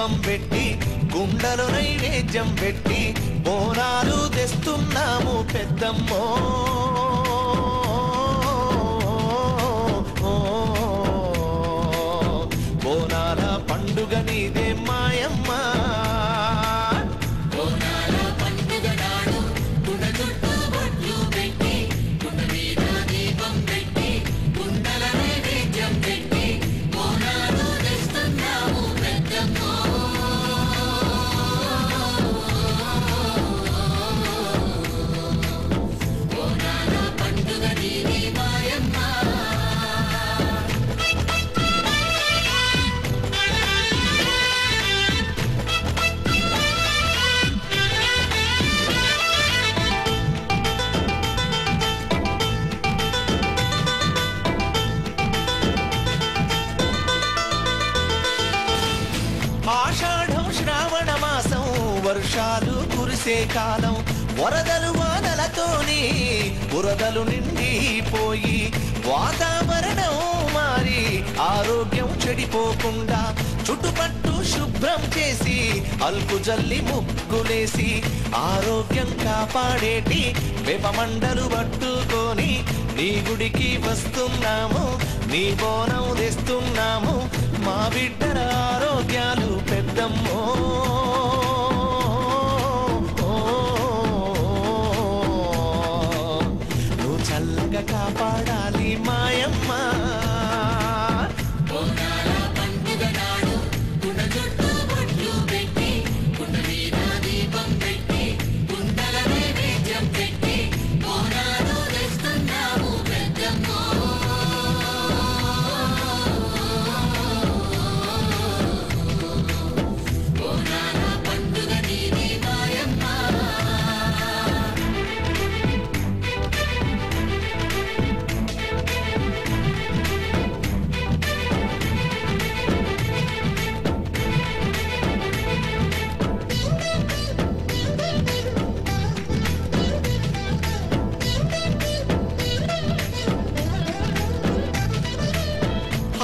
దీపం పెట్టి కుండలో నైవేద్యం పెట్టి బోనాలు తెస్తున్నాము పెద్దమ్మో. బోనాల పండుగ నీదే మాయమ్మ. ఆషాఢం శ్రావణ మాసం వర్షాలు కురిసే కాలం వరదలు వానలతోని బురదలు నిండిపోయి వాతావరణం మారి ఆరోగ్యం చెడిపోకుండా చుట్టుపట్టు శుభ్రం చేసి అల్కు జల్లి ముగ్గులేసి ఆరోగ్యం కాపాడేటి వేపమండలు పట్టుకొని నీ గుడికి వస్తున్నాము, నీ బోనం తెస్తున్నాము, మా బిడ్డల ఆరోగ్యాలు పెద్దమ్మో. నువ్వు చల్లగా కాపాడాలి మాయమ్మ.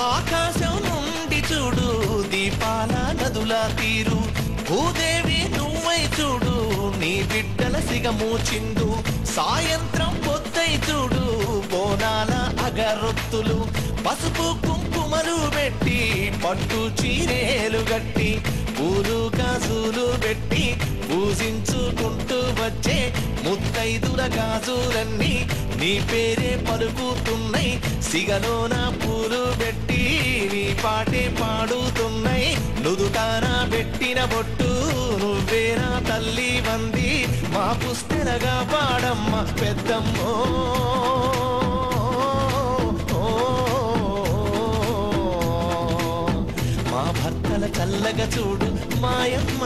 ఆకాశం నుండి చూడు దీపాల నదుల తీరు, భూదేవి నువ్వై చూడు నీ బిడ్డల సిగమూచిందు. సాయంత్రం పొద్దై చూడు బోనాల అగరొత్తులు, పసుపు కుంకుమలు పెట్టి పట్టు చీరేలు గట్టి పూలు గాజులు పెట్టి పూజించుకుంటూ వచ్చే ముత్తైదుల గాజులన్నీ నీ పేరే పలుకుతున్నాయి. సిగలోన పూలు పెట్టి నీ పాటే పాడుతున్నాయి. నుదుటాన పెట్టిన బొట్టు నువ్వేనా తల్లి వంది, మా పుస్తెలగా పాడమ్మ పెద్దమ్మో. మా భర్తల చల్లగా చూడు మాయమ్మ.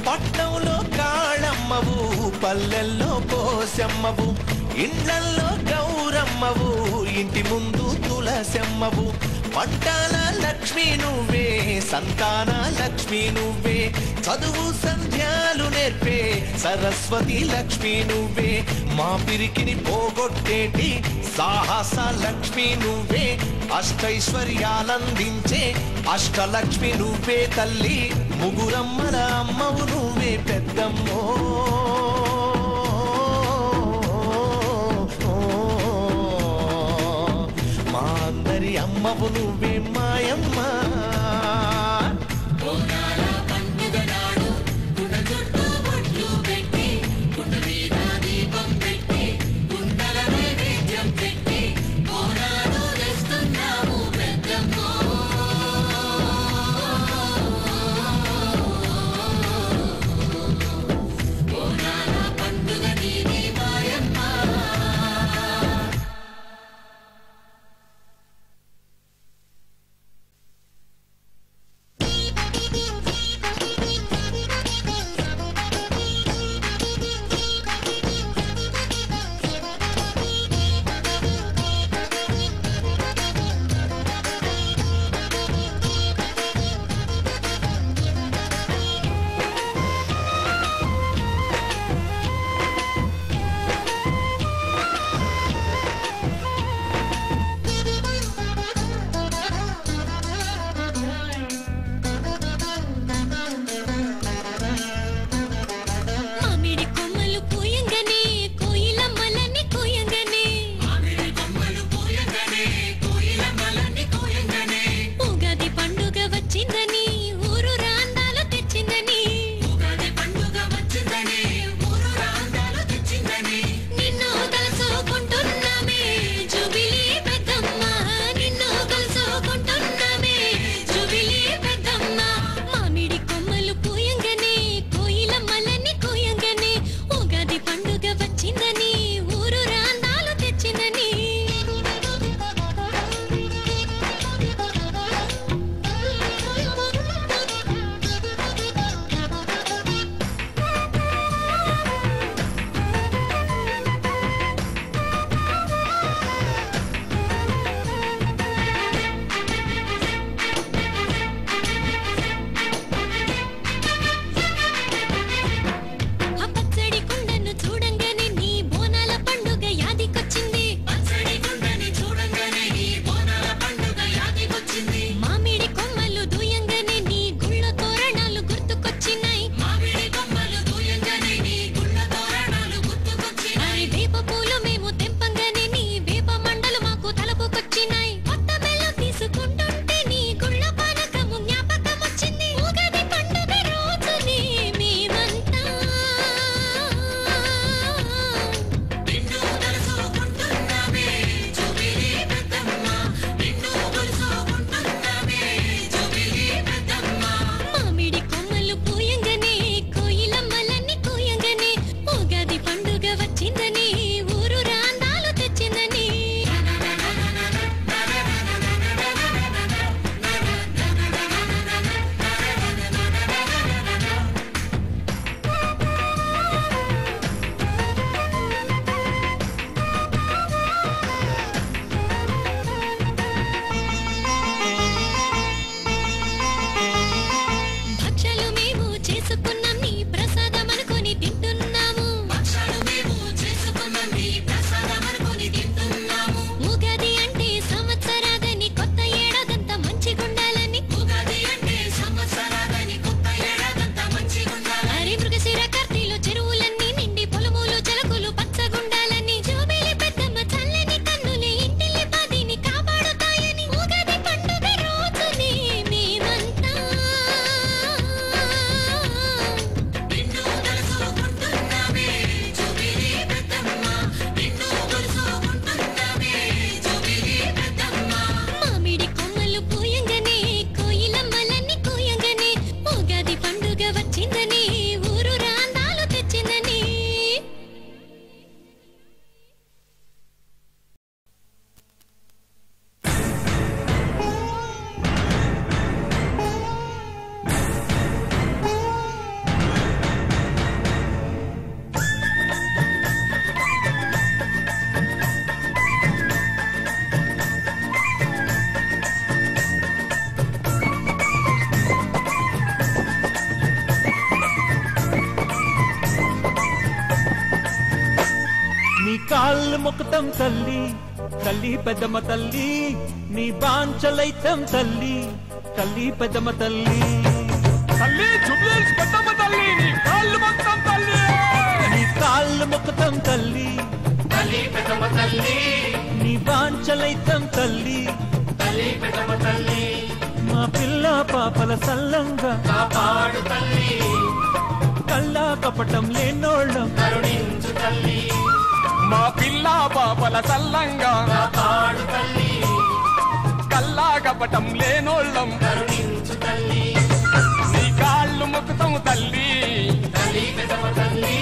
పట్నంలో కాళమ్మవు, పల్లెల్లో పోసమ్మవు, ఇండ్లల్లో గౌరమ్మవు, ఇంటి ముందు తులసమ్మవు. పట్టాల లక్ష్మి నువ్వే, సంతాన లక్ష్మి నువ్వే, చదువు సంధ్యాలు నేర్పే సరస్వతి లక్ష్మి నువ్వే, మా పిరికిని పోగొట్టేటి సాహస లక్ష్మి నువ్వే, అష్టైశ్వర్యాలందించే అష్టలక్ష్మి నువ్వే తల్లి, ముగురమ్మల అమ్మవు నువ్వే పెద్దమ్మో. మా అందరి అమ్మవు నువ్వే మాయమ్మ. కాళ్ళు మొక్కుతాం తల్లి తల్లి పెద్దమ్మ తల్లి నీ బాంచలైతం తల్లి తల్లి పెద్దమ్మ తల్లి తల్లి జుబ్లీస్ పెద్దమ్మ తల్లి నీ కాళ్ళు మొక్కుతాం తల్లి నీ కాళ్ళు మొక్కుతాం తల్లి తల్లి పెద్దమ్మ తల్లి నీ బాంచలైతం తల్లి తల్లి పెద్దమ్మ తల్లి మా పిల్ల పాపల సల్లంగా కాపాడు తల్లి కల్లా కపటం లేనోళ్ళం కరుణించు తల్లి మా పిల్ల పాపల సల్లంగా కాపాడు తల్లి కల్లా కపటం లేనోళ్ళం కరుణించు తల్లి నీ కాళ్ళు మొక్కుతాం తల్లి తల్లి పెద్దమ్మ తల్లి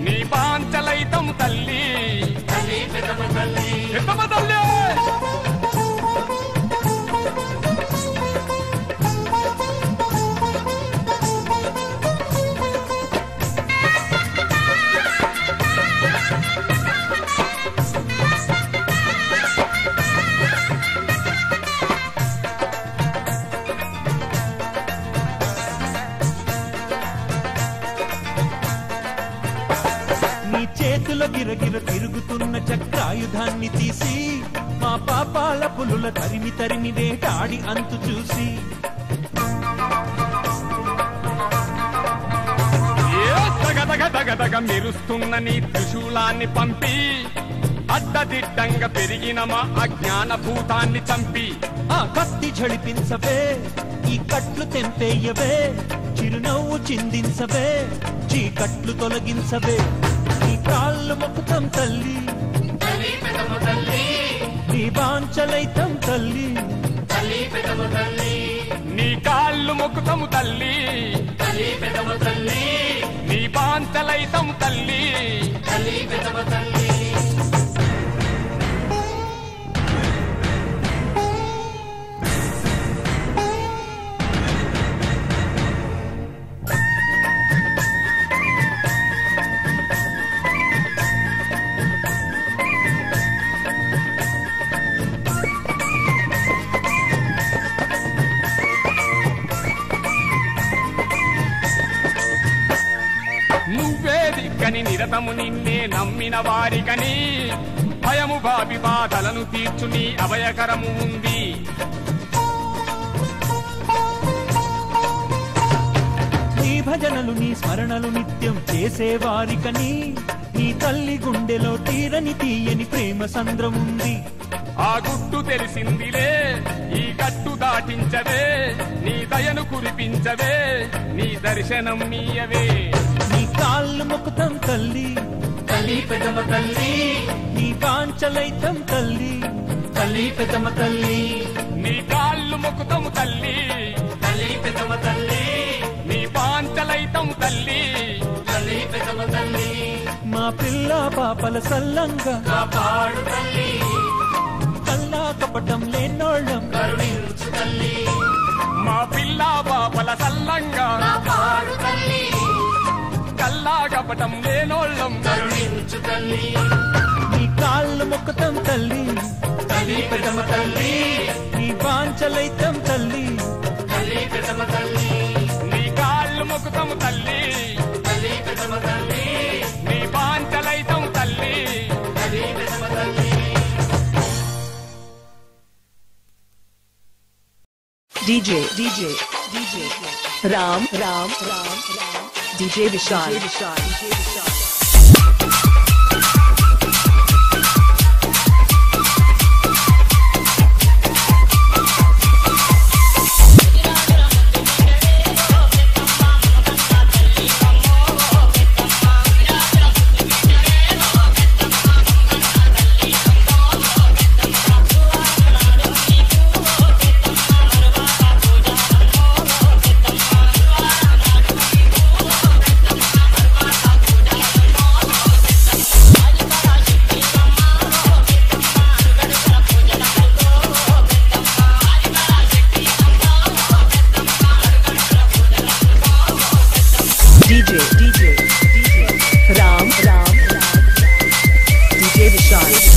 నీ పాంచలైతం తల్లి తల్లి పెద్దమ్మ తల్లి పెద్దమ్మ తల్లి చేతుల గిరగిర తిరుగుతున్న చక్రాయుధాన్ని తీసి మా పాపాల పులుల తరిమి తరిమి వేటాడి అంతు చూసి దగదగ మెరుస్తున్న నీ త్రిశూలాన్ని పంపి అడ్డదిడ్డంగా పెరిగిన మా అజ్ఞాన భూతాన్ని చంపి ఆ కత్తి ఝడిపించవే ఈ కట్లు తెంపేయవే చిరునవ్వు చిందించవే చీకట్లు తొలగించవే నీ కాళ్ళు మొక్కుతాం తల్లి తల్లి పెద్దమ్మ తల్లి నీ బాంచలైతం తల్లి తల్లి పెద్దమ్మ తల్లి నీ కాళ్ళు మొక్కుతాము తల్లి తల్లి పెద్దమ్మ తల్లి నీ బాంచలైతం తల్లి తల్లి పెద్దమ్మ తల్లి నిరతము నిన్నే నమ్మిన వారికని భయము బాబి బాధలను తీర్చు నీ అభయకరము ఉంది నీ భజనలు నీ స్మరణలు నిత్యం చేసేవారికని నీ తల్లి గుండెలో తీరని తీయని ప్రేమ సంద్రముంది ఆ గుట్టు తెలిసిందిలే ఈ గట్టు దాటించవే నీ దయను కురిపించవే నీ దర్శనం నీయవే నీ కాళ్ళు మొక్కుతాం తల్లి తల్లి పెద్దమ్మ తల్లి నీ బాంచలైతం తల్లి తల్లి పెద్దమ్మ తల్లి నీ కాళ్ళు మొక్కుతాము తల్లి తల్లి పెద్దమ్మ తల్లి నీ బాంచలైతం తల్లి తల్లి పెద్దమ్మ తల్లి మా పిల్ల పాపల సల్లంగా కాపాడు తల్లి కల్లా కపటం లేనోళ్ళం కరుణించు తల్లి మా పిల్ల పాపల సల్లంగా కాపాడు తల్లి కల్లా కపటం లేనోళ్ళం కరుణించు తల్లి నీ కాళ్ళు మొక్కుతాం తల్లి తల్లి పెద్దమ్మ తల్లి నీ బాంచలైతం తల్లి తల్లి పెద్దమ్మ తల్లి నీ కాళ్ళు మొక్కుతాము తల్లి తల్లి పెద్దమ్మ తల్లి నీ బాంచలైతం తల్లి తల్లి పెద్దమ్మ తల్లి DJ Ram DJ Vishal Ram DJ Vishal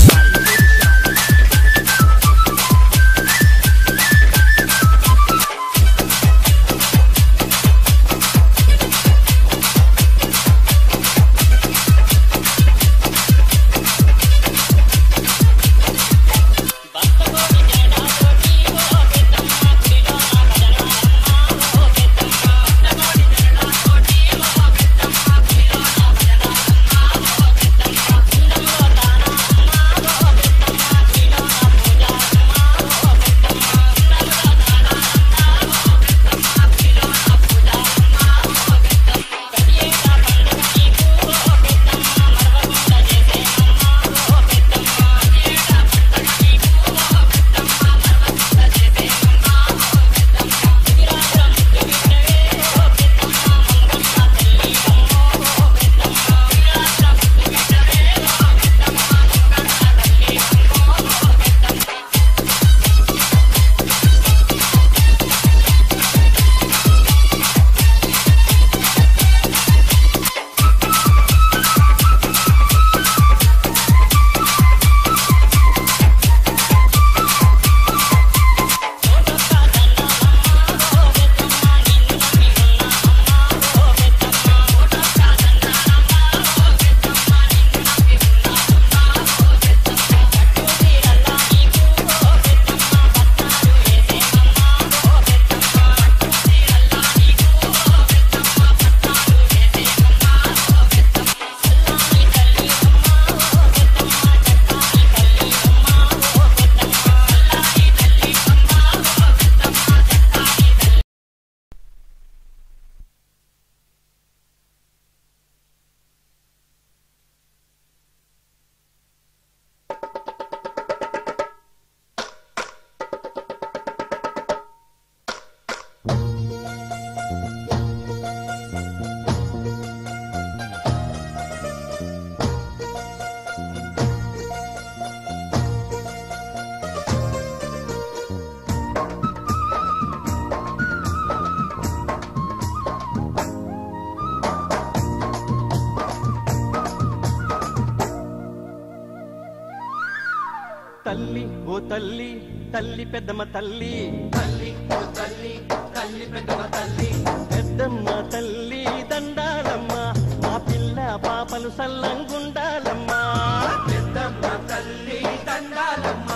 తల్లి తల్లి పెద్దమ్మ తల్లి తల్లి ఓ తల్లి తల్లి పెద్దమ్మ తల్లి పెద్దమ్మ తల్లి దండాలమ్మ మా పిల్ల పాపలు సల్లంగుండాలమ్మా పెద్దమ్మ తల్లి దండాలమ్మ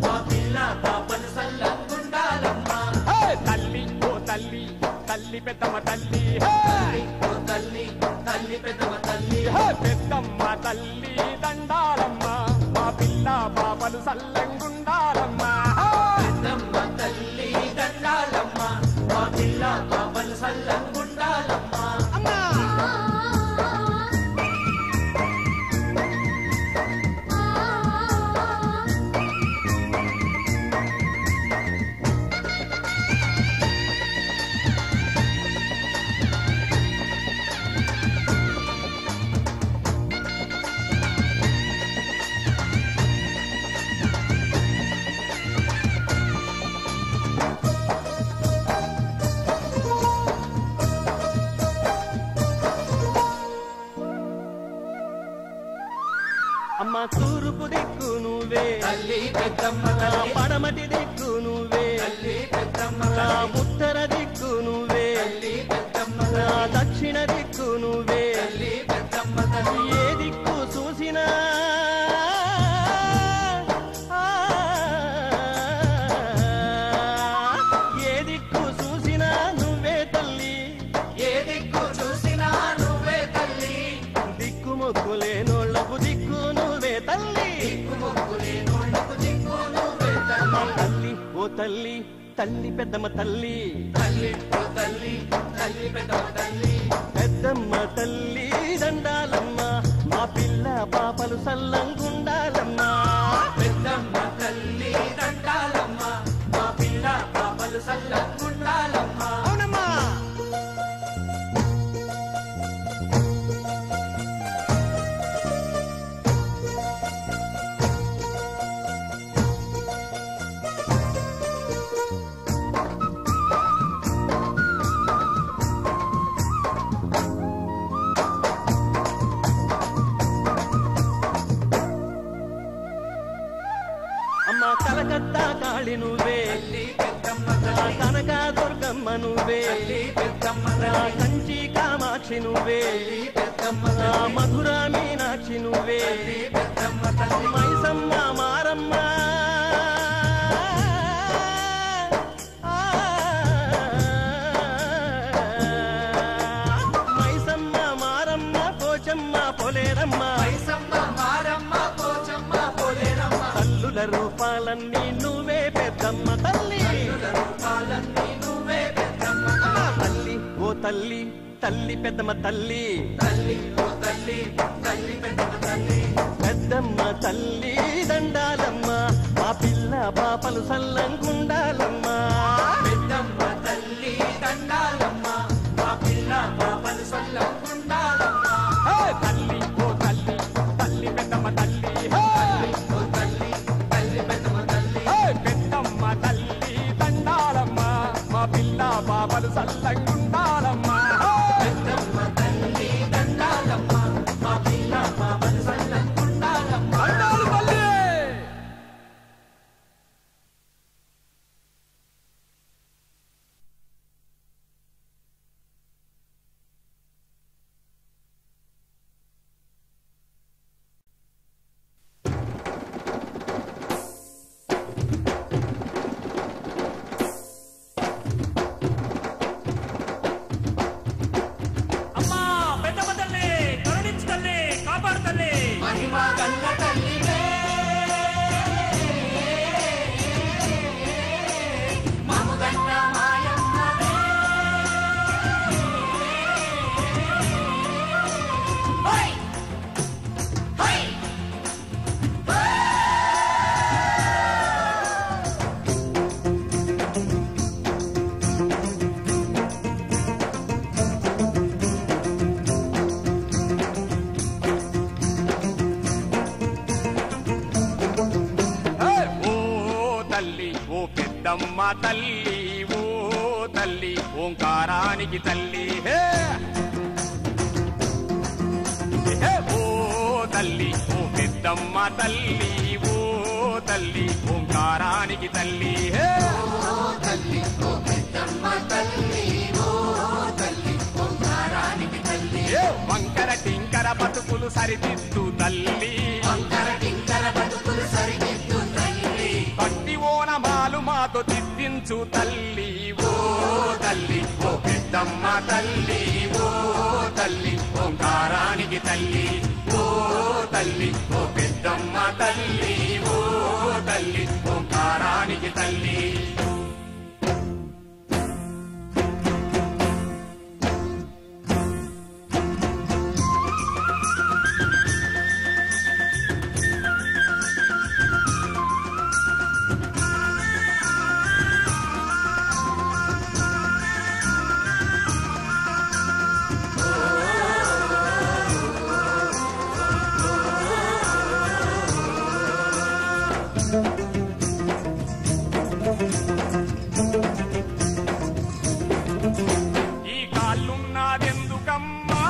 మా పిల్ల పాపలు సల్లంగుండాలమ్మా తల్లి ఓ తల్లి తల్లి పెద్దమ్మ తల్లి తల్లి ఓ తల్లి తల్లి పెద్దమ్మ తల్లి పెద్దమ్మ తల్లి దండాలమ్మ మా పిల్ల పాపలు సల్లంగుండాలమ్మా పెద్దమ్మ తల్లి దండాలమ్మ మా పిల్ల పాపలు సల్లంగుండాలమ్మా అమ్మ తూర్పు దిక్కు నువ్వే తల్లి పెద్దమ్మ తల్లి పడమటి దిక్కు నువ్వే తల్లి పెద్దమ్మ నా తల్లి ఉత్తర దిక్కు నువ్వే తల్లి పెద్దమ్మ నా తల్లి దక్షిణ దిక్కు నువ్వే తల్లి పెద్దమ్మ తల్లి ఏ దిక్కు చూసినా ఏ దిక్కు చూసినా నువ్వే తల్లి ఏ దిక్కు చూసినా నువ్వే తల్లి దిక్కు మొక్కులేనోళ్లకు దిక్కు నువ్వే తల్లి దిక్కుమొక్కులేనోళ్లకు దిక్కు నువ్వే మా తల్లి తల్లి ఓ తల్లి తల్లి పెద్దమ్మ తల్లి తల్లి ఓ తల్లి తల్లి పెద్దమ్మ తల్లి పెద్దమ్మ తల్లి దండాలమ్మ మా పిల్ల పాపలు సల్లంగుండాలమ్మా పెద్దమ్మ తల్లి దండాలమ్మ మా పిల్ల పాపలు సల్లంగుండాలమ్మా అవునమ్మా అమ్మ కలకత్తా కాళి నువ్వే తల్లి పెద్దమ్మ నా తల్లి కనక దుర్గమ్మ నువ్వే తల్లి పెద్దమ్మ నా తల్లి కంచి కామాక్షి నువ్వే తల్లి పెద్దమ్మ నా తల్లి మధుర మీనాక్షి నువ్వే తల్లి పెద్దమ్మ తల్లి మైసమ్మ మారమ్మ మైసమ్మ మారమ్మ పోచమ్మ పొలేరమ్మ మైసమ్మ మారమ్మ పోచమ్మ పోలేరమ్మ తల్లుల రూపాలన్నీ నువ్వే పెద్దమ్మ తల్లి తల్లుల రూపాలన్నీ నువ్వే పెద్దమ్మ తల్లి ఓ తల్లి తల్లి పెద్దమ్మ తల్లి తల్లి ఓ తల్లి తల్లి పెద్దమ్మ తల్లి పెద్దమ్మ తల్లి దండాలమ్మ మా పిల్ల పాపలు సల్లంగుండాలమ్మా పెద్దమ్మ తల్లి దండాలమ్మ మా పిల్ల పాపలు సల్లంగుండాలమ్మా తల్లి ఓ తల్లి తల్లి పెద్దమ్మ తల్లి తల్లి ఓ తల్లి తల్లి పెద్దమ్మ తల్లి పెద్దమ్మ తల్లి దండాలమ్మ మా పిల్ల పాపలు సల్లంగుండాలమ్మా పెద్దమ్మ తల్లి దండాలమ్మ మా పిల్ల పాపలు సల్లంగుండాలమ్మా దండాలు తల్లి అమ్మా పెద్దమ్మ తల్లి కరుణించు తల్లి కాపాడు తల్లి మహిమా గల్ల తల్లివే మముగన్న మాయమ్మవే హై హై ఓ తల్లి ఓ పెద్దమ్మ తల్లి ఓ తల్లి ఓంకారానికి తల్లి హే హే ఓ తల్లి ఓ పెద్దమ్మ తల్లి ఓ తల్లి ఓంకార సరిదిద్దు తల్లి భక్తి ఓనమాలు మాతో దిద్దించు తల్లి ఓ తల్లి ఓ పెద్దమ్మ తల్లి ఓ తల్లి ఓంకారానికి తల్లి ఓ తల్లి ఓ పెద్దమ్మ తల్లి ఓ తల్లి ఓంకారానికి తల్లి ఈ కాళ్ళున్నాదెందుకమ్మా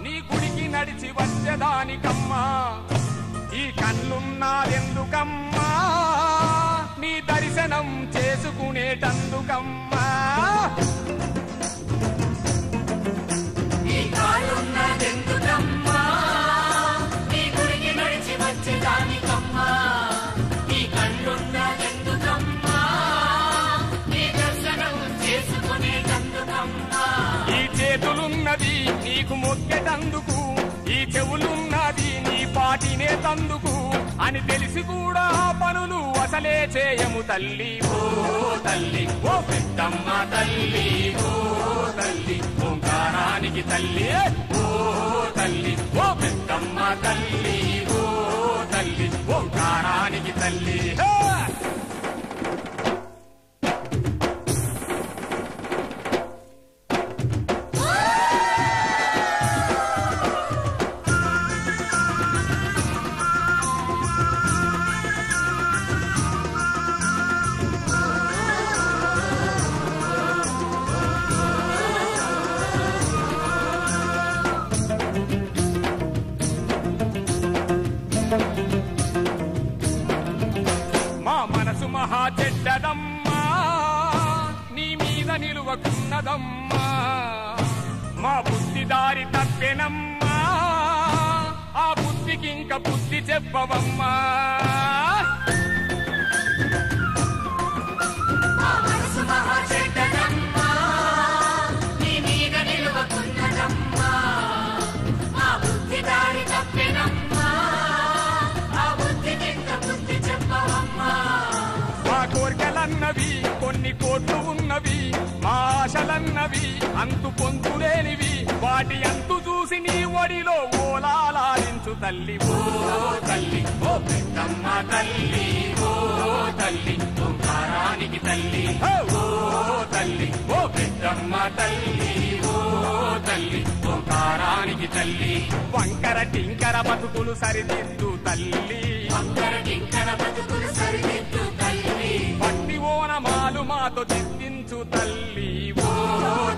నీ గుడికి నడిచి వచ్చేదానికమ్మా ఈ కన్నున్నాదెందుకమ్మా నీ దర్శనం చేసుకునేటందుకమ్మా ఈ కాళ్ళున్నదెందుకమ్మా నీ గుడికి నడిచి వచ్చేదానికమ్మా ఈ కళ్ళున్నదెందుకమ్మా నీ దర్శనం చేసుకునేటందుకమ్మా ఈ చేతులున్నది నీకు మొక్కేటందుకు ఈ చెవులున్నది నీ పాటినే తందుకు అని తెలిసి కూడా పనులు అసలే చేయము తల్లి ఓ తల్లి ఓ పెద్దమ్మ తల్లి ఓ తల్లి ఓంకారానికి తల్లి ఓ తల్లి ఓ పెద్దమ్మ తల్లి ఓ తల్లి ఓంకారానికి తల్లి మా మనసు మహా చెడ్డదమ్మా నీ మీద నిలువకున్నదమ్మా మా బుద్ధి దారి తప్పెనమ్మా ఆ బుద్ధికి ఇంక బుద్ధి చెప్పవమ్మా మా మనసు మహా చెడ్డదమ్మా నీ మీద నిలువకున్నదమ్మా మా బుద్ధి దారి తప్పెనమ్మా ఆ బుద్ధికింత బుద్ధి చెప్పవమ్మా మా కోరికలన్నవి కొన్ని కోట్లు ఉన్నవి మా ఆశలన్నవి అంతు పొందులేనివి వాటి అంతు చూసి నీ ఒడిలో ఓలాలాడించు తల్లి ఓ తల్లి ఓ పెద్దమ్మ తల్లి ఓ తల్లి ఓంకారానికి తల్లి ఓ తల్లి ఓ పెద్దమ్మ తల్లి ఓ తల్లి ఓంకారానికి తల్లి వంకర టింకర బతుకులు సరిదిద్దు తల్లి వంకర టింకర బతుకులు సరిదిద్దు తల్లి భక్తి ఓనమాలు మాతో దిద్దించు తల్లి ఓ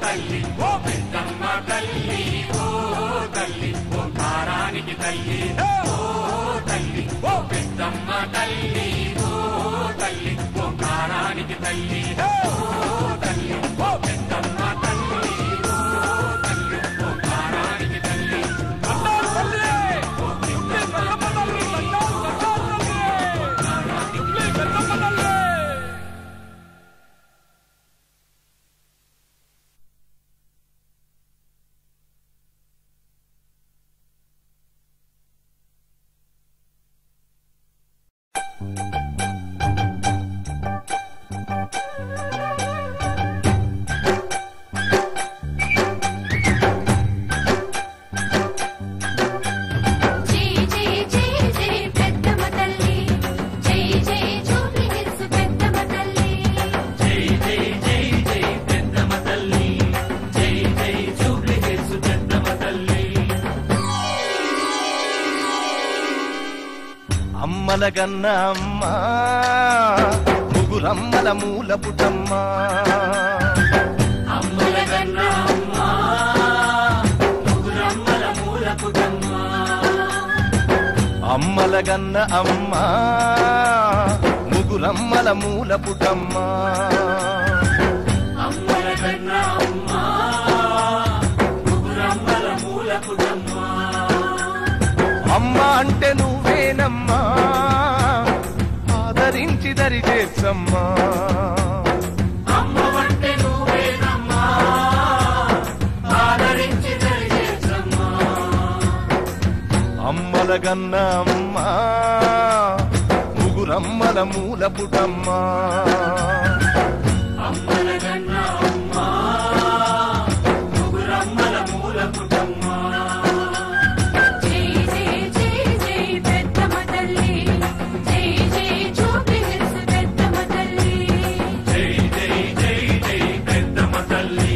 తల్లి ఓ పెద్దమ్మ తల్లి ఓ తల్లి ఓంకారానికి తల్లి ఓ తల్లి ఓ పెద్దమ్మ తల్లి ఓ తల్లి ఓంకారానికి తల్లి ఓ తల్లి ఓ పెద్దమ్మ తల్లి ఓ తల్లి ఓంకారానికి తల్లి దండాలు తల్లి యుక్లి పెద్దమ్మ తల్లి దండాలు తల్లి యుక్లి పెద్దమ్మ తల్లి అమ్మలగన్న అమ్మ ముగురమ్మల మూల పుటమ్మ అమ్మలగన్న అమ్మ ముగురమ్మల మూల పుటమ్మ అమ్మలగన్న అమ్మ ముగురమ్మల మూల పుటమ్మ అమ్మలగన్న అమ్మ ముగురమ్మల మూల పుటమ్మ దరి చేర్చమ్మా అమ్మ వంటే నువ్వేనమ్మా ఆదరించి దరి చేర్చమ్మా అమ్మల గన్న అమ్మా ముగురమ్మల మూల పుటమ్మా అమ్మల గన్న అమ్మా ముగురమ్మల మూల పుటమ్మా జై జై జై జై పెద్దమ్మ తల్లి జై జై జూబ్లీ హిల్స్ పెద్దమ్మ తల్లి జై జై జై జై పెద్దమ్మ తల్లి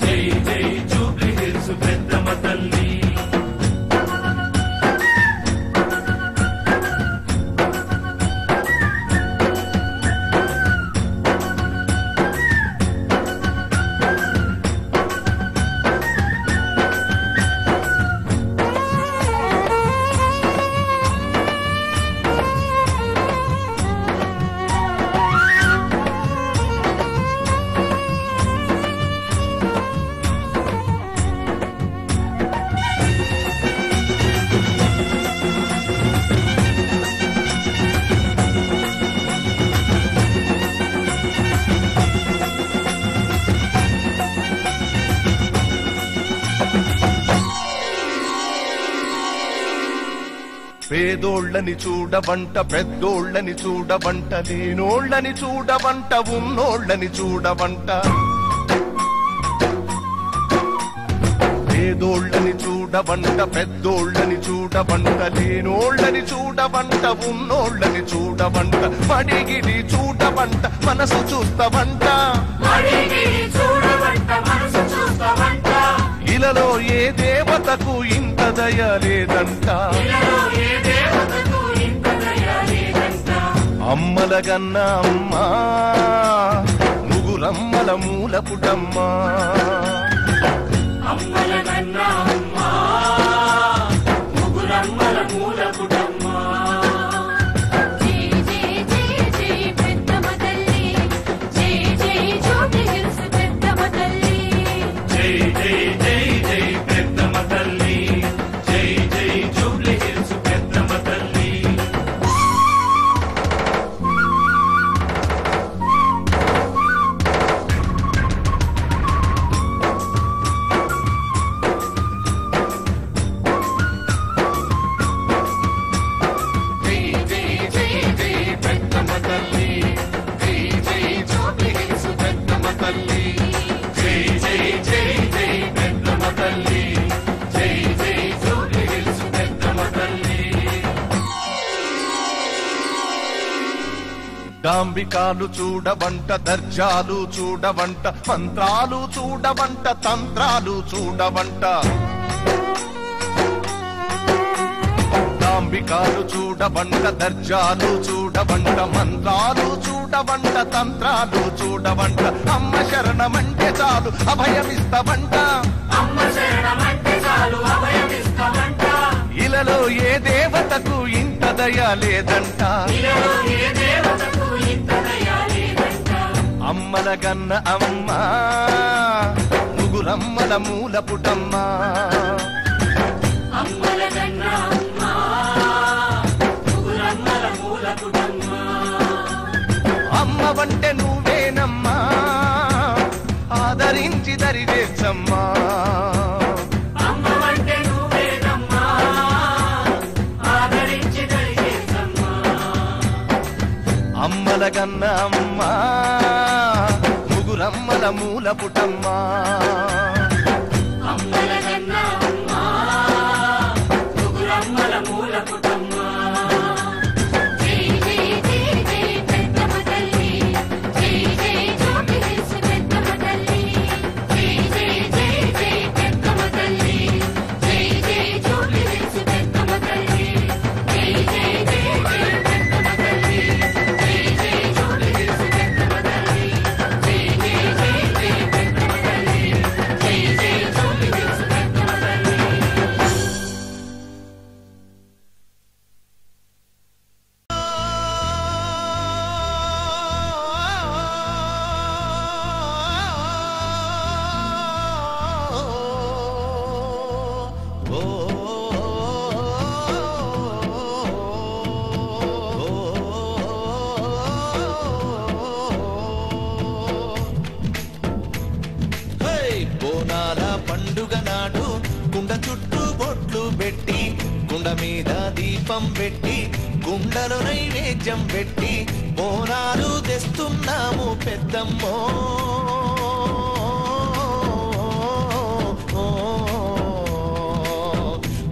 జై జై జూబ్లీ హిల్స్ పెద్దమ్మ తల్లి పేదోళ్ళని చూడవంట పెద్దోళ్ళని చూడవంట లేనోళ్ళని చూడవంట ఉన్నోళ్ళని చూడవంట పేదోళ్ళని చూడవంట పెద్దోళ్ళని చూడవంట లేనోళ్ళని చూడవంట ఉన్నోళ్ళని చూడవంట మడిగిడి చూడవంట మనసు చూస్తవంట మడిగిడి చూడవంట మనసు చూస్తవంట ఇలలో ఏ దేవతకు ఇంత దయ లేదంట ఇలలో ఏ దేవతకు ఇంత దయ లేదంట అమ్మల గన్న అమ్మా ముగురమ్మల మూల పుటమ్మా అమ్మల గన్న అమ్మా ముగురమ్మల మూల పుటమ్మా జై జై జై జై పెద్దమ్మ తల్లి జై జై జూబ్లీ హిల్స్ పెద్దమ్మ తల్లి జై జై జై జై పెద్దమ్మ తల్లి జై జై జూబ్లీ హిల్స్ పెద్దమ్మ తల్లి జై జై జై జై పెద్దమ్మ తల్లి జై జై జూబ్లీ హిల్స్ పెద్దమ్మ తల్లి జై జై జై జై పెద్దమ్మ తల్లి జై జై జూబ్లీ హిల్స్ పెద్దమ్మ తల్లి డాంబికాలు చూడవంట దర్జాలు చూడవంట మంత్రాలు చూడవంట తంత్రాలు చూడవంట డాంబికాలు చూడవంట దర్జాలు చూడవంట మంత్రాలు చూడవంట తంత్రాలు చూడవంట అమ్మ శరణమంటే చాలు అభయమిస్తవంట అమ్మ శరణమంటే చాలు అభయమిస్తవంట ఇలలో ఏ దేవతకు ఇంత దయ లేదంట ఇలలో ఏ దేవతకు ఇంత దయ లేదంట అమ్మల గన్న అమ్మా ముగురమ్మల మూల పుటమ్మా అమ్మల గన్న అమ్మా ముగురమ్మల మూల పుటమ్మా అమ్మ వంటే నువ్వేనమ్మా ఆదరించి దరి చేర్చమ్మా అమ్మ వంటే నువ్వేనమ్మా ఆదరించి దరి చేర్చమ్మా అమ్మల గన్న అమ్మా ముగురమ్మల మూల పుటమ్మా అమ్మల గన్న అమ్మా ముగురమ్మల మూల పుటమ్మా జై జై జై జై పెద్దమ్మ తల్లి జై జై జూబ్లీ హిల్స్ పెద్దమ్మ తల్లి జై జై జై జై పెద్దమ్మ తల్లి జై జై జూబ్లీ హిల్స్ పెద్దమ్మ తల్లి జై జై జై జై పెద్దమ్మ తల్లి జై జై జూబ్లీ హిల్స్ పెద్దమ్మ తల్లి జై జై జై జై పెద్దమ్మ తల్లి జై చుట్టూ బొట్లు పెట్టి కుండ మీద దీపం పెట్టి కుండలో నైవేద్యం పెట్టి బోనాలు తెస్తున్నాము పెద్దమ్మో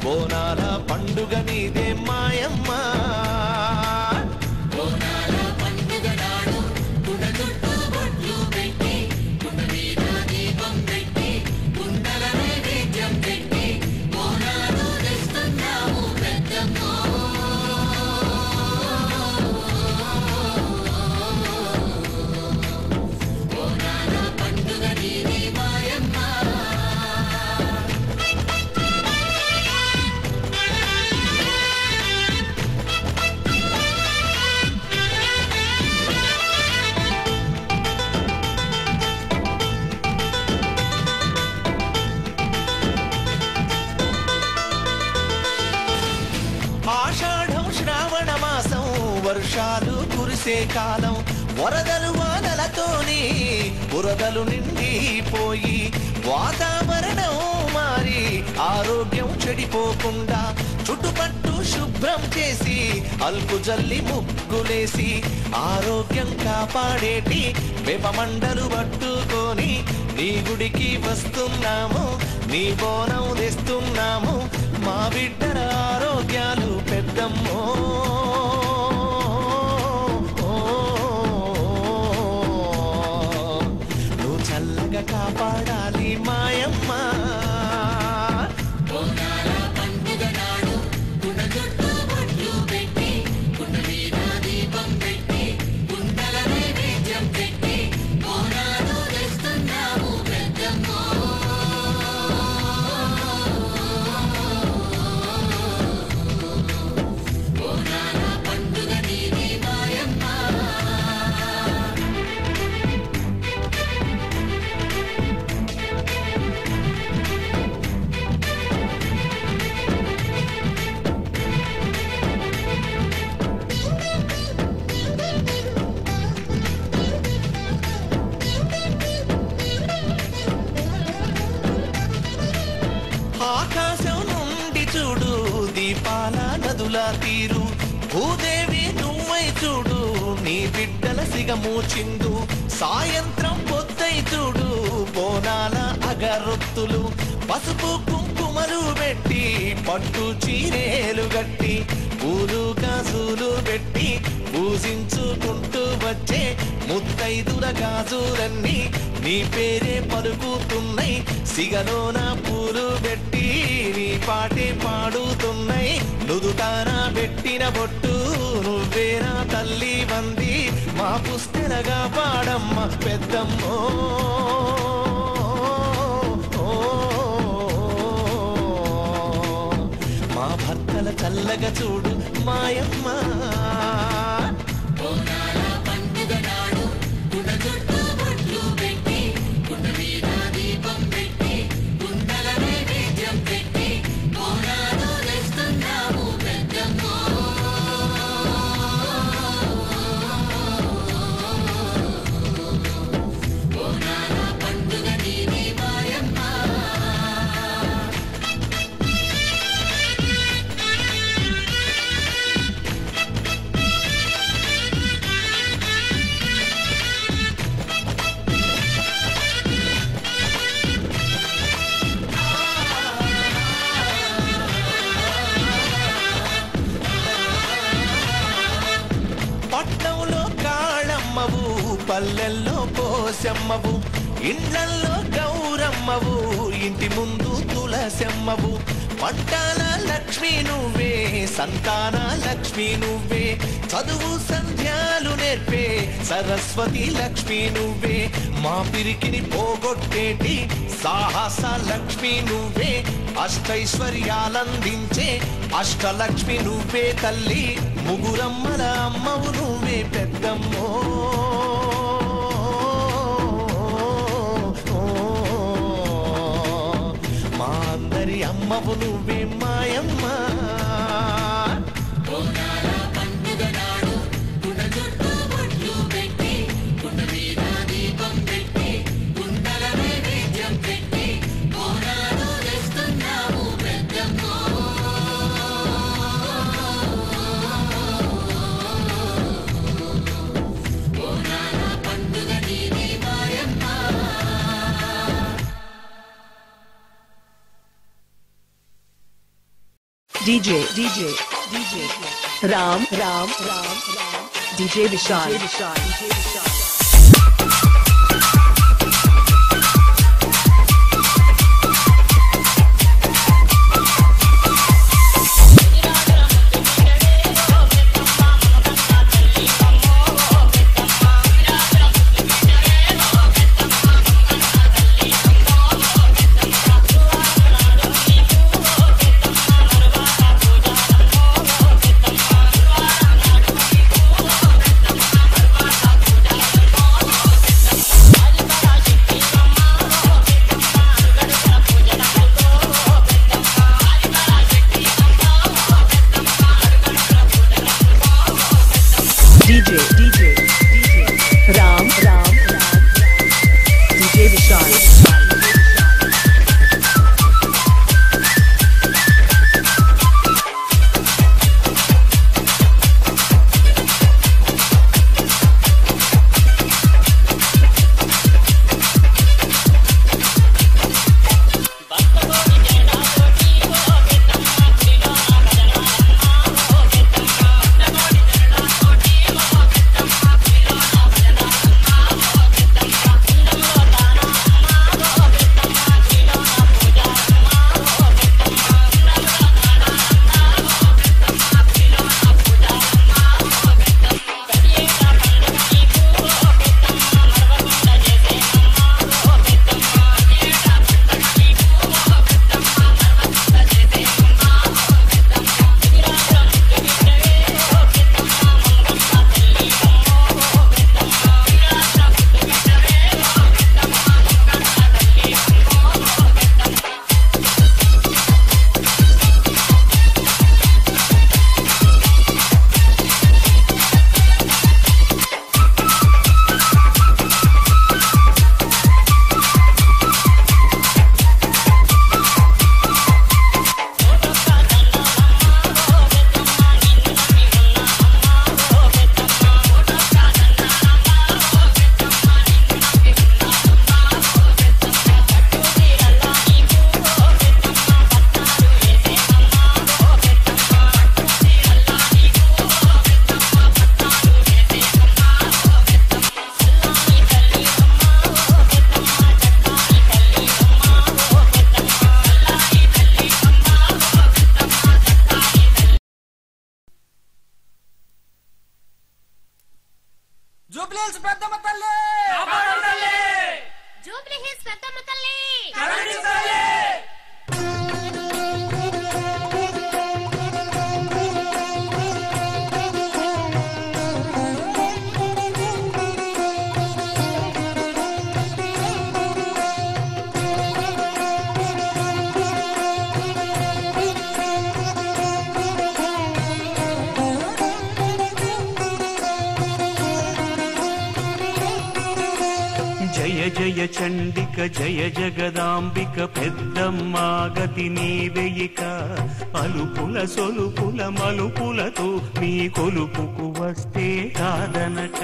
బోనాల పండుగ నీదే మాయమ్మ ఆషాఢం శ్రావణ మాసం వర్షాలు కురిసే కాలం వరదలు వానలతోని బురదలు నిండిపోయి వాతావరణం మారి ఆరోగ్యం చెడిపోకుండా చుట్టుపట్టు శుభ్రం చేసి అల్పు జల్లి ముగ్గులేసి ఆరోగ్యం కాపాడేటి వేపమండలు పట్టుకొని నీ గుడికి వస్తున్నాము నీ బోనం తెస్తున్నాము మా బిడ్డల ఆరోగ్యాలు పెద్దమ్మో నువ్వు చల్లగా కాపాడాలి మాయమ్మ ఆకాశం నుండి చూడు దీపాల నదుల తీరు భూదేవి నువ్వై చూడు నీ బిడ్డల సిగము చిందు సాయంత్రం పొద్దై చూడు బోనాల అగరొత్తులు పసుపు కుంకుమలు పెట్టి పట్టు చీరేలు గట్టి పూలు గాజులు పెట్టి పూజించుకుంటూ వచ్చే ముత్తైదుల గాజులన్నీ నీ పేరే పలుకుతున్నాయి సిగలోన పూలు పెట్టి నీ పాటే పాడుతున్నాయి నుదుటాన పెట్టిన బొట్టు నువ్వేనా తల్లి వంది మా పుస్తెలగా పాడమ్మ పెద్దమ్మో మా భర్తల చల్లగా చూడు మాయమ్మ పట్నంలో కాళమ్మవు పల్లెల్లో పోసమ్మవు ఇండ్లల్లో గౌరమ్మవు ఇంటి ముందు తులసమ్మవు పట్టాల లక్ష్మి నువ్వే సంతాన లక్ష్మి నువ్వే చదువు సంధ్యాలు నేర్పే సరస్వతి లక్ష్మి నువ్వే మా పిరికిని పోగొట్టేటి సాహస లక్ష్మి నువ్వే అష్టైశ్వర్యాలందించే అష్టలక్ష్మి నువ్వే తల్లి ముగురమ్మల అమ్మవు నువ్వే పెద్దమ్మో మా అందరి అమ్మవు నువ్వే మాయమ్మ కుండల నైవేద్యం పెట్టి Bonalu తెస్తున్నాము DJ Ram DJ Vishal DJ Ram DJ Vishal Jubilee Hills పెద్దమ్మ తల్లి కాపాడు తల్లి జూబ్లీహిల్స్ పెద్దమ్మ తల్లి కరుణించాలి జయ చండిక జయ జగదాంబిక పెద్దమ్మ గతి నీవెయిక అలుపుల సొలుపుల మలుపులతో నీ కొలుపుకు వస్తే కాదనక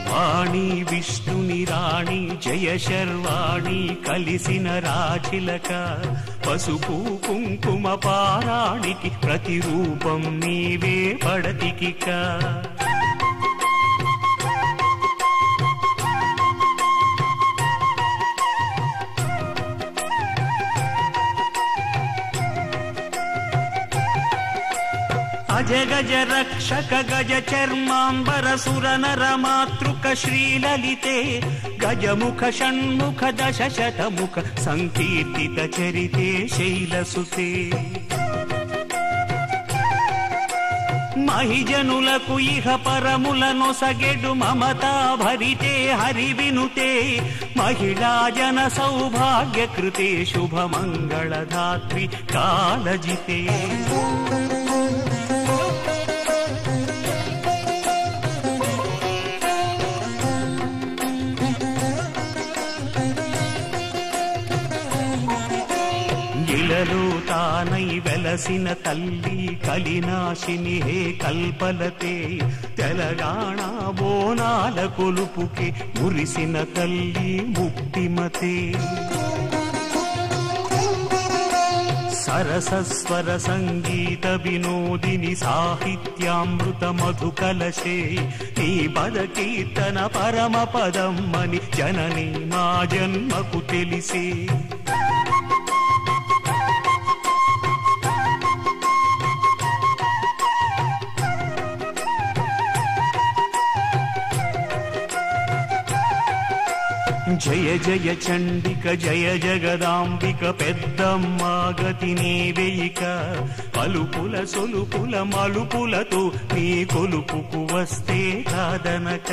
వాణి విష్ణుని రాణి జయ శర్వాణి కలిసిన రాచిలక పసుపు కుంకుమ పారాణికి ప్రతిరూపం నీవే పడతికిక అజగజ రక్షక గజ చర్మాంబర సుర నర మాతృక శ్రీలలితే గజముఖ షణ్ముఖ దశ శతముఖ సంకీర్తిత చరితే శైలసుతే మహిజనులకు ఇహ పరములను సగెడు మమతా భరితే హరి వినుతే మహిళా జన సౌభాగ్య కృతే శుభ మంగళధాత్రి కాలజితే ఇలలో తానై వెలసిన తల్లి కలినాశిని హే కల్పలతే తెలంగాణ బోనాల కొలుపుకి మురిసిన తల్లి ముక్తిమతే సరసస్వర సంగీత వినోదిని సాహిత్యామృత మధుకలశే నీ పద కీర్తన పరమ పదమ్మని జనని మా జన్మకు తెలిసే జయ జయ చండిక జయ జగదాంబిక పెద్దమ్మ గతినే వేయిక పలుపుల సొలుపుల మలుపులతో నీ కొలుపుకు వస్తే కాదనక